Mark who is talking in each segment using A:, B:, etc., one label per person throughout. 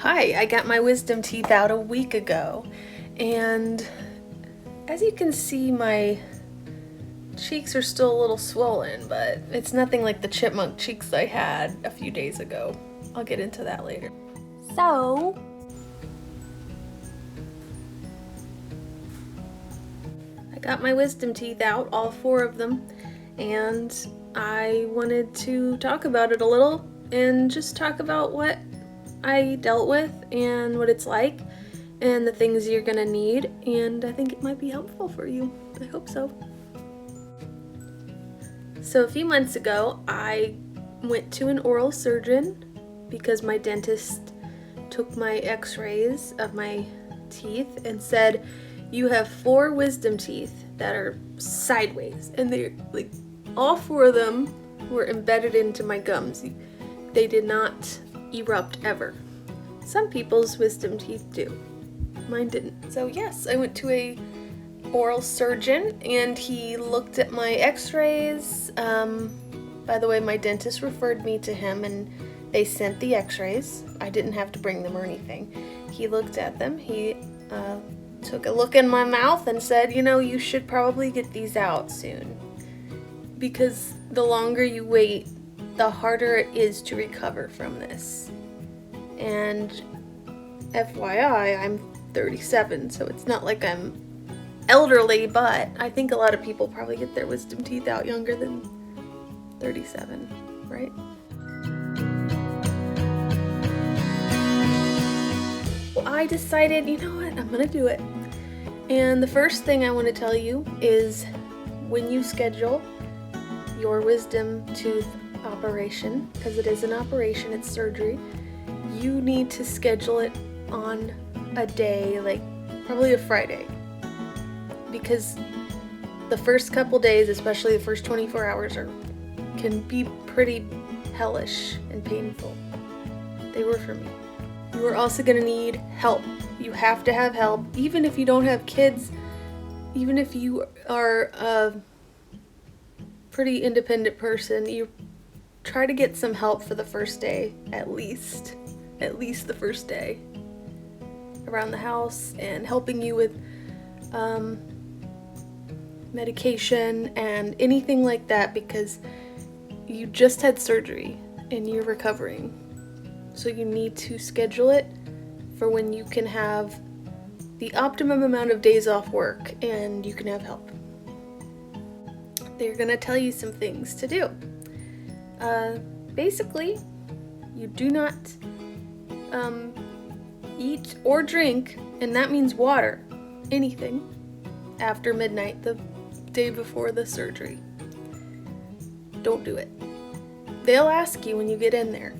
A: Hi, I got my wisdom teeth out a week ago, and as you can see, my cheeks are still a little swollen, but it's nothing like the chipmunk cheeks I had a few days ago. I'll get into that later.
B: So,
A: I got my wisdom teeth out, all 4 of them, and I wanted to talk about it a little and just talk about what I dealt with and what it's like and the things you're gonna need, and I think it might be helpful for you. I hope so. So a few months ago, I went to an oral surgeon because my dentist took my x-rays of my teeth and said, you have 4 wisdom teeth that are sideways, and they're like, all 4 of them were embedded into my gums. They did not erupt ever. Some people's wisdom teeth do. Mine didn't. So yes, I went to a oral surgeon and he looked at my x-rays. By the way, my dentist referred me to him and they sent the x-rays. I didn't have to bring them or anything. He looked at them. He took a look in my mouth and said, you should probably get these out soon, because the longer you wait, the harder it is to recover from this. And FYI, I'm 37, so it's not like I'm elderly, but I think a lot of people probably get their wisdom teeth out younger than 37, right? Well, I decided, you know what, I'm gonna do it. And the first thing I want to tell you is, when you schedule your wisdom tooth operation, because it is an operation, it's surgery, you need to schedule it on a day, like probably a Friday, because the first couple days, especially the first 24 hours, can be pretty hellish and painful. They were for me. You are also going to need help. You have to have help, even if you don't have kids, even if you are a pretty independent person. You try to get some help for the first day, at least the first day, around the house and helping you with medication and anything like that, because you just had surgery and you're recovering. So you need to schedule it for when you can have the optimum amount of days off work and you can have help. They're gonna tell you some things to do. Basically, you do not eat or drink, and that means water, anything, after midnight the day before the surgery. Don't do it. They'll ask you when you get in there,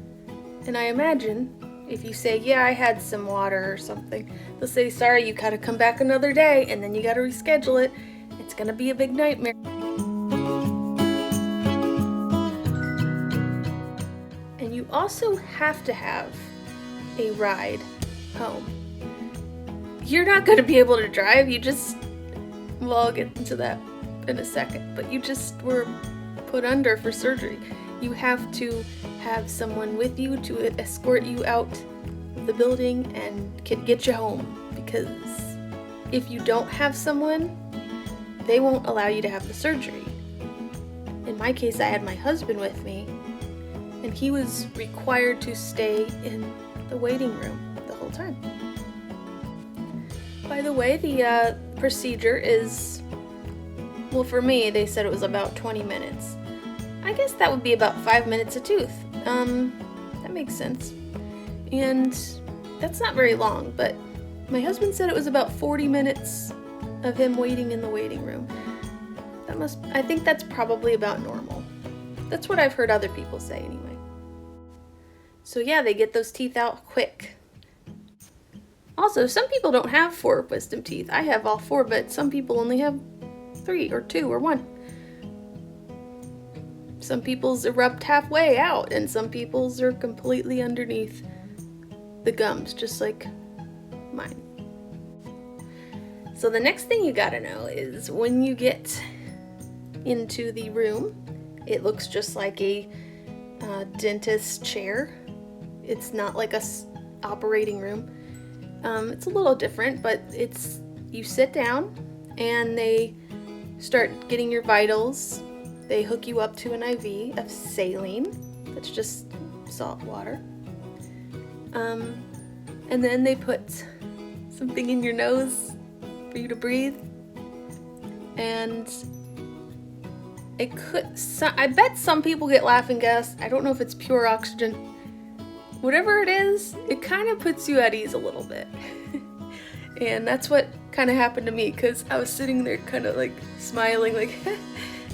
A: and I imagine if you say, yeah, I had some water or something, they'll say, sorry, you gotta come back another day, and then you gotta reschedule it. It's gonna be a big nightmare. And you also have to have a ride home. You're not gonna be able to drive, well, I'll get into that in a second, but you just were put under for surgery. You have to have someone with you to escort you out of the building and get you home, because if you don't have someone, they won't allow you to have the surgery. In my case, I had my husband with me, and he was required to stay in the waiting room the whole time. By the way, the procedure is, well, for me, they said it was about 20 minutes. I guess that would be about 5 minutes a tooth. That makes sense. And that's not very long, but my husband said it was about 40 minutes of him waiting in the waiting room. I think that's probably about normal. That's what I've heard other people say anyway. So yeah, they get those teeth out quick. Also, some people don't have 4 wisdom teeth. I have all 4, but some people only have 3 or 2 or 1. Some people's erupt halfway out, and some people's are completely underneath the gums, just like mine. So the next thing you gotta know is, when you get into the room, it looks just like a dentist chair. It's not like a operating room. It's a little different, but you sit down and they start getting your vitals. They hook you up to an IV of saline. That's just salt water. And then they put something in your nose for you to breathe. And I bet some people get laughing gas. I don't know if it's pure oxygen. Whatever it is, it kind of puts you at ease a little bit. And that's what kind of happened to me, because I was sitting there kind of like smiling, like,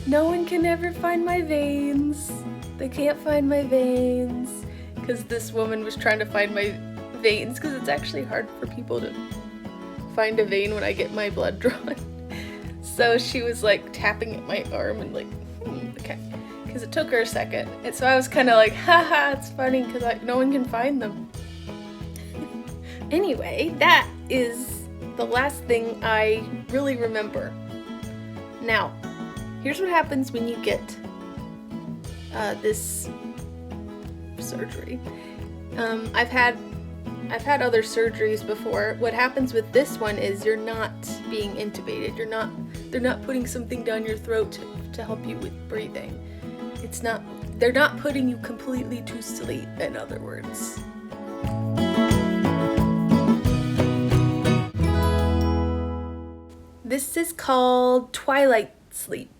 A: no one can ever find my veins. They can't find my veins. Because this woman was trying to find my veins, because it's actually hard for people to find a vein when I get my blood drawn. So she was like tapping at my arm and like, okay, because it took her a second. And so I was kind of like, haha, it's funny because no one can find them. Anyway, that is the last thing I really remember. Now, here's what happens when you get this surgery. I've had other surgeries before. What happens with this one is you're not being intubated. They're not putting something down your throat to help you with breathing. They're not putting you completely to sleep, in other words. This is called twilight sleep.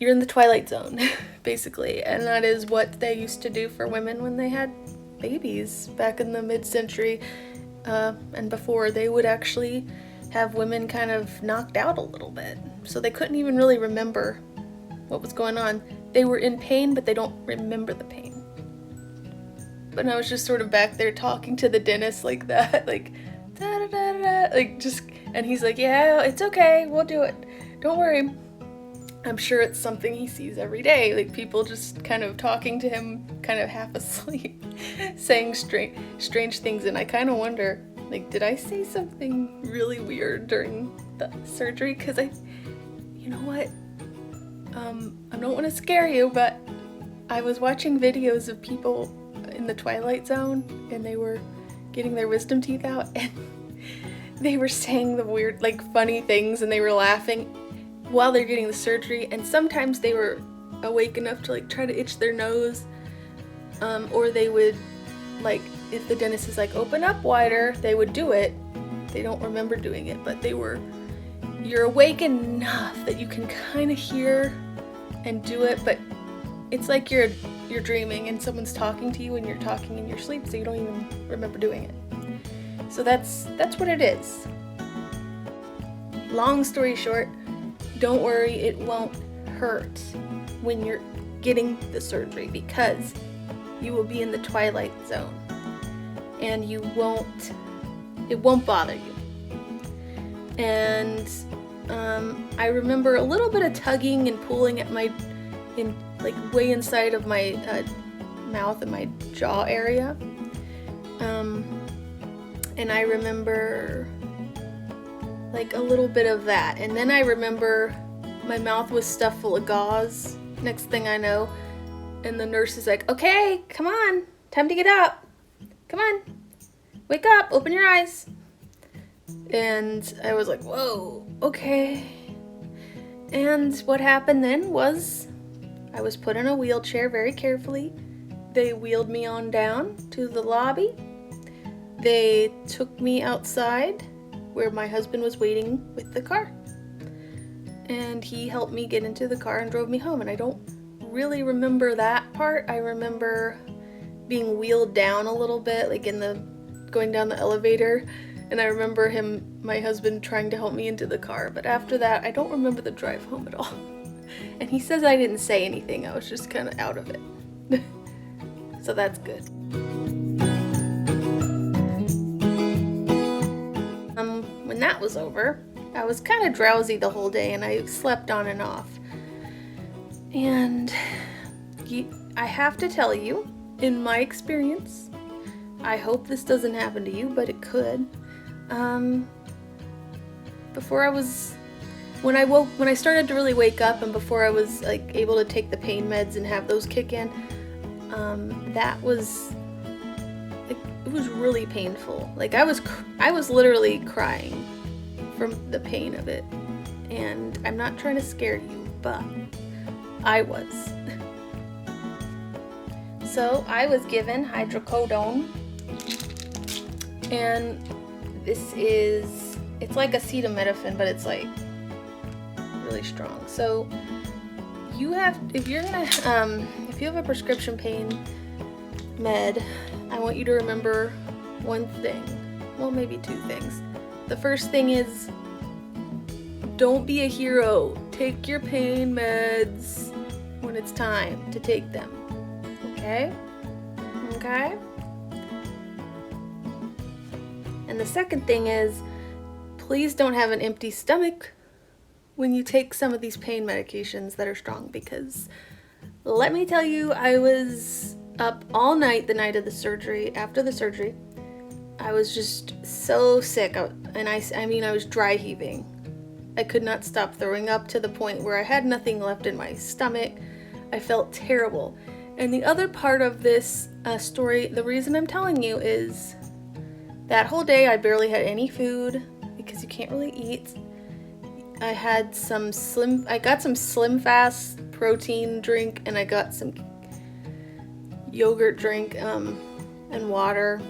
A: You're in the twilight zone, basically, and that is what they used to do for women when they had babies back in the mid-century and before. They would actually have women kind of knocked out a little bit, so they couldn't even really remember what was going on. They were in pain, but they don't remember the pain. But I was just sort of back there talking to the dentist like that, like da da da da, like just, and he's like, yeah, it's okay, we'll do it, don't worry. I'm sure it's something he sees every day, like people just kind of talking to him, kind of half asleep, saying strange things, and I kind of wonder, like, did I say something really weird during the surgery? Because you know what, I don't want to scare you, but I was watching videos of people in the Twilight Zone, and they were getting their wisdom teeth out, and they were saying the weird, like, funny things, and they were laughing while they're getting the surgery, and sometimes they were awake enough to like try to itch their nose, or they would, like, if the dentist is like, open up wider, they would do it. They don't remember doing it, but you're awake enough that you can kind of hear and do it, but it's like you're dreaming and someone's talking to you and you're talking in your sleep, so you don't even remember doing it. So that's what it is. Long story short, don't worry, it won't hurt when you're getting the surgery, because you will be in the twilight zone and it won't bother you. And I remember a little bit of tugging and pulling at way inside of my mouth and my jaw area. And I remember like a little bit of that, and then I remember my mouth was stuffed full of gauze. Next thing I know, and the nurse is like, okay, come on, time to get up, come on, wake up, open your eyes. And I was like, whoa, okay. And what happened then was I was put in a wheelchair very carefully. They wheeled me on down to the lobby. They took me outside where my husband was waiting with the car, and he helped me get into the car and drove me home. And I don't really remember that part. I remember being wheeled down a little bit, like going down the elevator, and I remember my husband trying to help me into the car. But after that, I don't remember the drive home at all. And he says I didn't say anything, I was just kind of out of it. So that's good. When that was over, I was kind of drowsy the whole day, and I slept on and off. And I have to tell you, in my experience, I hope this doesn't happen to you, but it could. When I started to really wake up, and before I was like able to take the pain meds and have those kick in, it was really painful. Like I was literally crying from the pain of it. And I'm not trying to scare you, but I was. So I was given hydrocodone, and it's like acetaminophen, but it's like really strong. So if you have a prescription pain med, I want you to remember one thing. Well, maybe two things. The first thing is, don't be a hero. Take your pain meds when it's time to take them. Okay? Okay? And the second thing is, please don't have an empty stomach when you take some of these pain medications that are strong, because let me tell you, I was up all night the night of the surgery. After the surgery, I was just so sick, and I was dry heaving. I could not stop throwing up to the point where I had nothing left in my stomach. I felt terrible. And the other part of this story, the reason I'm telling you, is that whole day I barely had any food because you can't really eat. I got some Slim Fast protein drink, and I got some yogurt drink and water.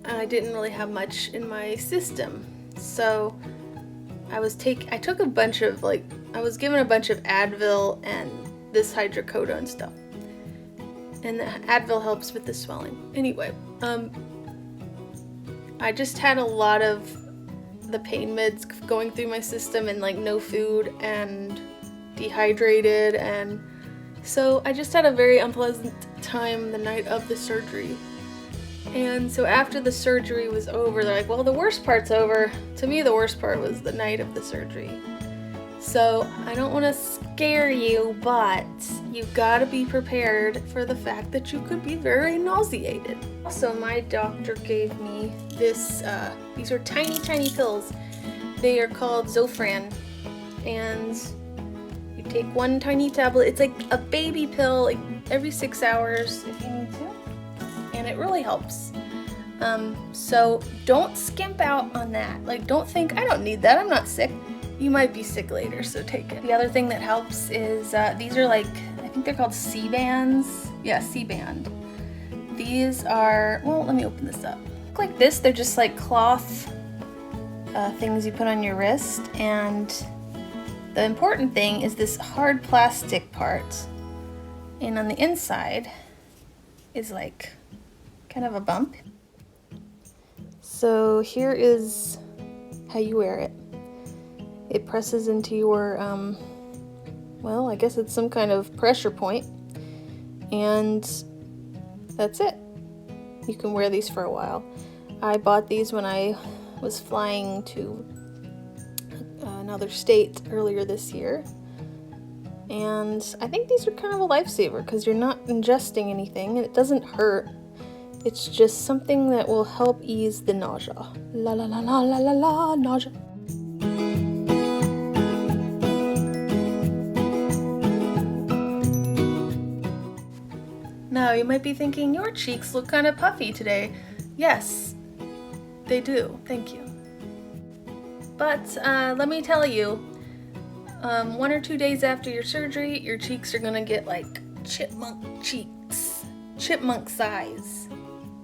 A: I didn't really have much in my system, so I was given a bunch of Advil and this hydrocodone stuff, and the Advil helps with the swelling. Anyway, I just had a lot of the pain meds going through my system, and like no food and dehydrated, and so I just had a very unpleasant time the night of the surgery. And so after the surgery was over, they're like, well, the worst part's over. To me, the worst part was the night of the surgery. So I don't want to scare you, but you've got to be prepared for the fact that you could be very nauseated. Also, my doctor gave me these are tiny pills. They are called Zofran, and you take one tiny tablet. It's like a baby pill, like every 6 hours if you need to, and it really helps. So don't skimp out on that. Like, don't think, I don't need that, I'm not sick. You might be sick later, so take it. The other thing that helps is, these are like, I think they're called C-bands. Yeah, C-band. These are, well, let me open this up. Look like this, they're just like cloth things you put on your wrist, and the important thing is this hard plastic part, and on the inside is like kind of a bump. So here is how you wear it. It presses into your, well, I guess it's some kind of pressure point, and that's it. You can wear these for a while. I bought these when I was flying to another state earlier this year, and I think these are kind of a lifesaver because you're not ingesting anything and it doesn't hurt. It's just something that will help ease the nausea. La la la la la la la, nausea. Now, you might be thinking, your cheeks look kind of puffy today. Yes, they do. Thank you. But let me tell you, 1 or 2 days after your surgery, your cheeks are gonna get like chipmunk cheeks. Chipmunk size.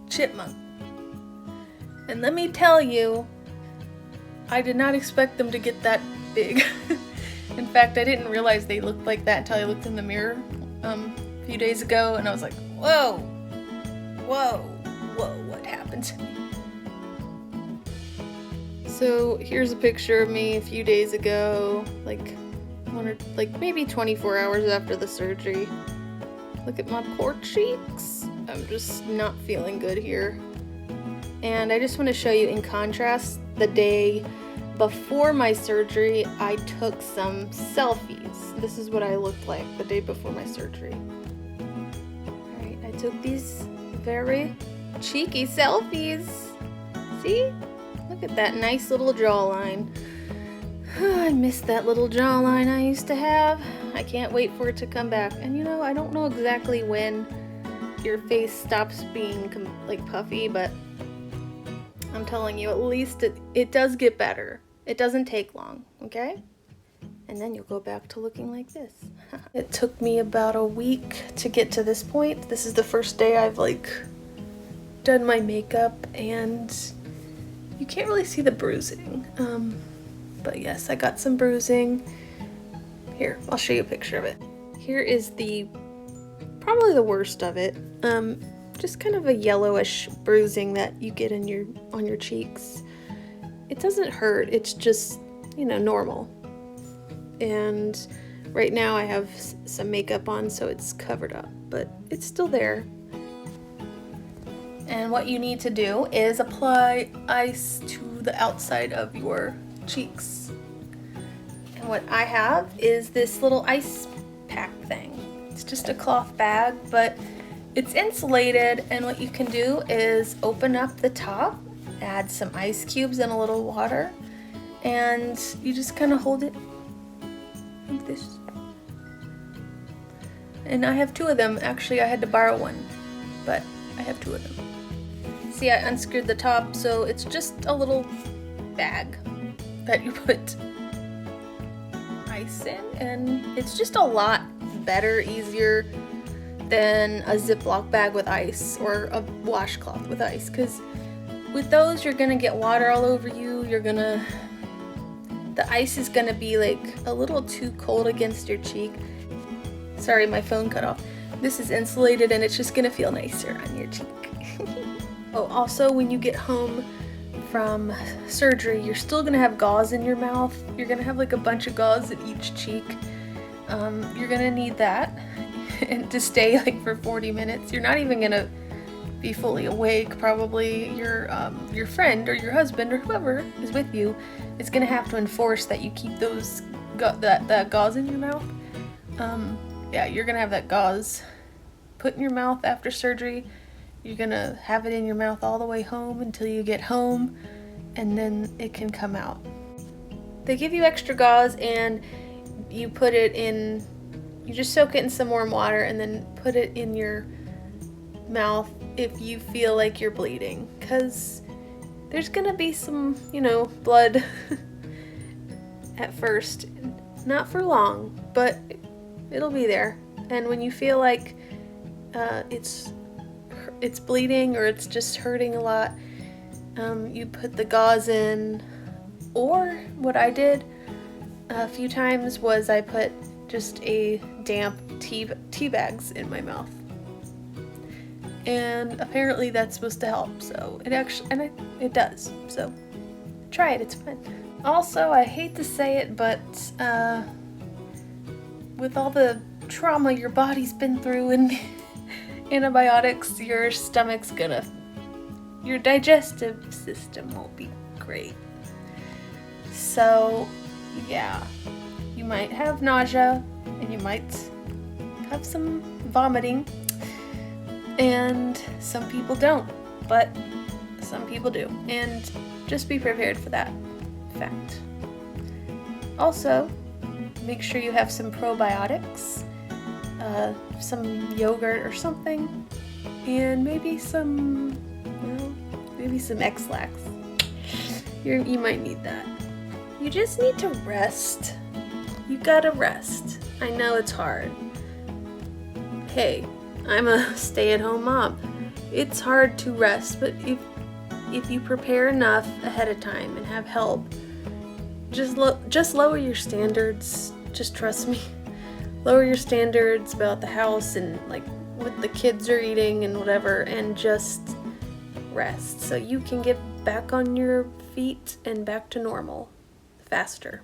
A: Chipmunk. And let me tell you, I did not expect them to get that big. In fact, I didn't realize they looked like that until I looked in the mirror a few days ago, and I was like, whoa, what happened to me? So here's a picture of me a few days ago, maybe 24 hours after the surgery. Look at my poor cheeks. I'm just not feeling good here. And I just want to show you in contrast, the day before my surgery, I took some selfies. This is what I looked like the day before my surgery. Alright, I took these very cheeky selfies. See? Look at that nice little jawline. I miss that little jawline I used to have. I can't wait for it to come back. And I don't know exactly when your face stops being like puffy, but I'm telling you, at least it does get better. It doesn't take long, okay? And then you'll go back to looking like this. It took me about a week to get to this point. This is the first day I've like done my makeup, and you can't really see the bruising. But yes, I got some bruising. Here, I'll show you a picture of it. Here is probably the worst of it. Just kind of a yellowish bruising that you get on your cheeks. It doesn't hurt, it's just, normal. And right now I have some makeup on, so it's covered up, but it's still there. And what you need to do is apply ice to the outside of your cheeks. And what I have is this little ice pack thing. It's just a cloth bag, but it's insulated, and what you can do is open up the top, add some ice cubes and a little water, and you just kind of hold it like this. And I have 2 of them. Actually, I had to borrow one, but I have 2 of them. See, I unscrewed the top, so it's just a little bag that you put ice in, and it's just a lot better, easier than a Ziploc bag with ice or a washcloth with ice, because with those you're gonna get water all over you. The ice is gonna be like a little too cold against your cheek. Sorry, my phone cut off. This is insulated, and it's just gonna feel nicer on your cheek. Oh, also, when you get home from surgery, you're still gonna have gauze in your mouth. You're gonna have like a bunch of gauze at each cheek. You're gonna need that and to stay like for 40 minutes. You're not even gonna be fully awake. Probably your friend or your husband or whoever is with you is gonna have to enforce that you keep that gauze in your mouth. Yeah, you're gonna have that gauze put in your mouth after surgery. You're gonna have it in your mouth all the way home until you get home, and then it can come out. They give you extra gauze, and you put it in, you just soak it in some warm water and then put it in your mouth if you feel like you're bleeding, because there's gonna be some, blood at first. Not for long, but it'll be there. And when you feel like it's bleeding or it's just hurting a lot, you put the gauze in, or what I did a few times was I put just a damp tea bags in my mouth, and apparently that's supposed to help. So it does. So try it, it's fun. Also, I hate to say it, but with all the trauma your body's been through and antibiotics, your digestive system won't be great. So yeah, you might have nausea and you might have some vomiting, and some people don't, but some people do, and just be prepared for that fact. Also, make sure you have some probiotics, some yogurt or something, and maybe some X-Lax. You might need that. You just need to rest. You gotta rest. I know it's hard. Hey, I'm a stay-at-home mom. It's hard to rest, but if you prepare enough ahead of time and have help, just lower your standards. Just trust me. Lower your standards about the house and like what the kids are eating and whatever, and just rest so you can get back on your feet and back to normal faster,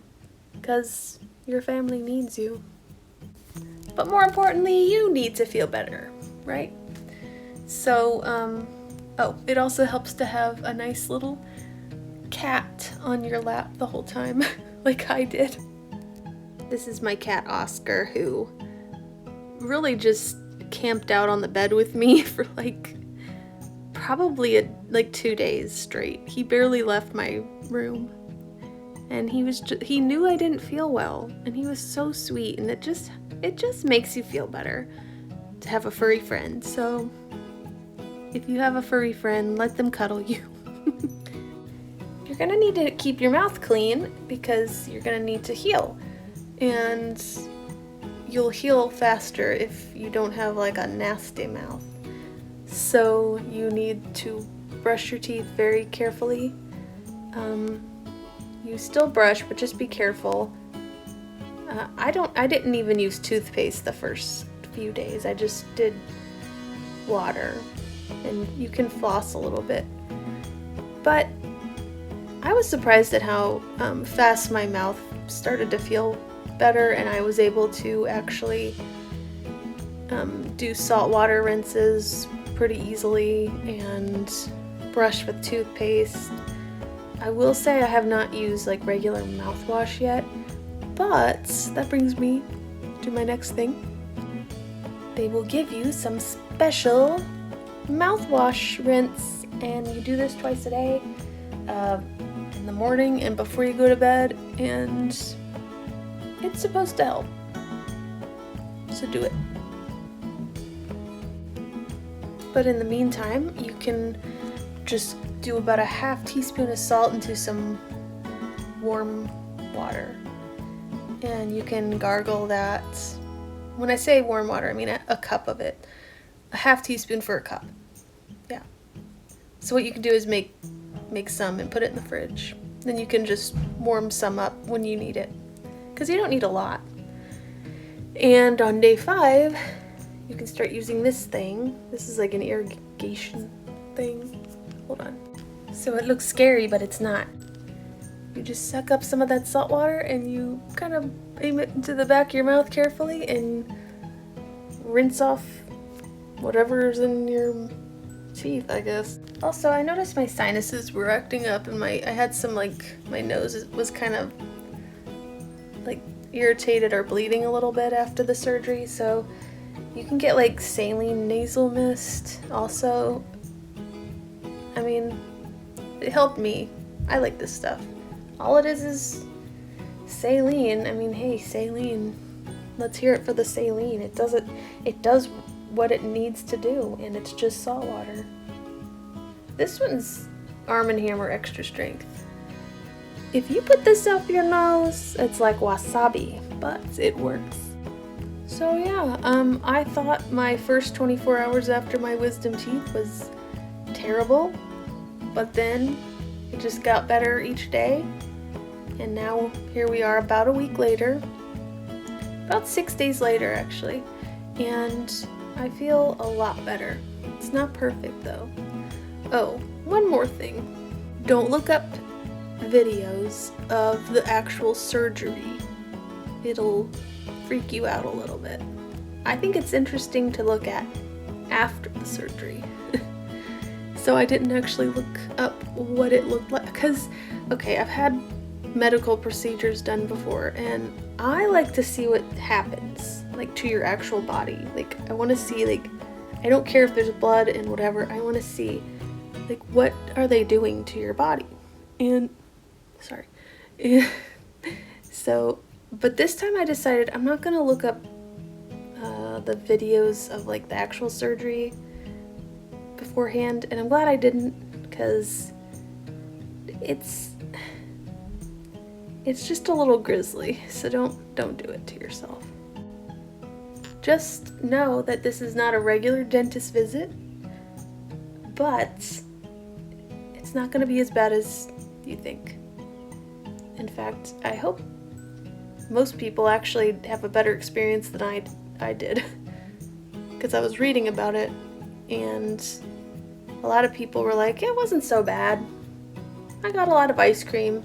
A: because your family needs you. But more importantly, you need to feel better, right? So, it also helps to have a nice little cat on your lap the whole time, like I did. This is my cat Oscar, who really just camped out on the bed with me for probably 2 days straight. He barely left my room, and he knew I didn't feel well, and he was so sweet, and it just makes you feel better. to have a furry friend. So if you have a furry friend, let them cuddle you. You're gonna need to keep your mouth clean because you're gonna need to heal. And you'll heal faster if you don't have like a nasty mouth. So you need to brush your teeth very carefully. You still brush, but just be careful. I didn't even use toothpaste the first few days. I just did water, and you can floss a little bit. But I was surprised at how fast my mouth started to feel better, and I was able to actually do saltwater rinses pretty easily and brush with toothpaste. I will say I have not used like regular mouthwash yet, but that brings me to my next thing. They will give you some special mouthwash rinse, and you do this twice a day, in the morning and before you go to bed, and it's supposed to help. So do it. But in the meantime, you can just do about a half teaspoon of salt into some warm water. And you can gargle that. When I say warm water, I mean a cup of it. A half teaspoon for a cup. Yeah. So what you can do is make some and put it in the fridge. Then you can just warm some up when you need it, because you don't need a lot. And on day 5, you can start using this thing. This is like an irrigation thing. Hold on. So it looks scary, but it's not. You just suck up some of that salt water and you kind of aim it into the back of your mouth carefully and rinse off whatever's in your teeth, I guess. Also, I noticed my sinuses were acting up, and I had some, like, my nose was kind of like irritated or bleeding a little bit after the surgery, so you can get like saline nasal mist also. I mean, it helped me. I like this stuff. All it is saline. I mean, hey, saline. Let's hear it for the saline. It does what it needs to do, and it's just salt water. This one's Arm & Hammer Extra Strength. If you put this up your nose, it's like wasabi, but it works. So yeah, I thought my first 24 hours after my wisdom teeth was terrible, but then it just got better each day, and now here we are about a week later, about 6 days later actually, and I feel a lot better. It's not perfect though. Oh, one more thing. Don't look up videos of the actual surgery. It'll freak you out a little bit. I think it's interesting to look at after the surgery. So I didn't actually look up what it looked like, because, okay, I've had medical procedures done before, and I like to see what happens, like, to your actual body. Like, I want to see, like, I don't care if there's blood and whatever, I want to see, like, what are they doing to your body? And, sorry. So, but this time I decided I'm not going to look up the videos of, like, the actual surgery beforehand, and I'm glad I didn't, because it's just a little grisly, so don't do it to yourself. Just know that this is not a regular dentist visit, but it's not going to be as bad as you think. In fact, I hope most people actually have a better experience than I did, because I was reading about it, and a lot of people were like, it wasn't so bad. I got a lot of ice cream.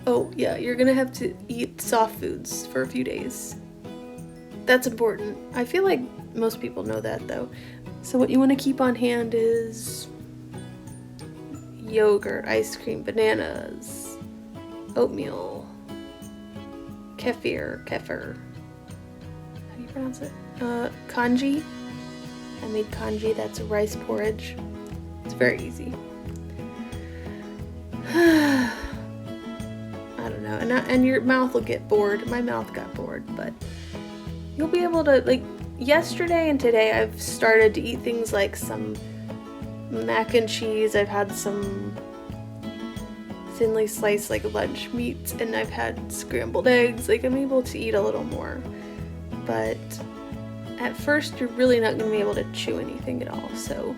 A: Oh yeah, you're gonna have to eat soft foods for a few days. That's important. I feel like most people know that though. So what you want to keep on hand is yogurt, ice cream, bananas, oatmeal, kefir. How do you pronounce it? Congee. I made congee. That's a rice porridge. It's very easy. I don't know. And your mouth will get bored. My mouth got bored, but you'll be able to, like, yesterday and today I've started to eat things like some mac and cheese. I've had some thinly sliced like lunch meats, and I've had scrambled eggs. Like, I'm able to eat a little more, but at first you're really not going to be able to chew anything at all. So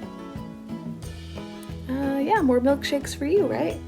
A: yeah, more milkshakes for you, right?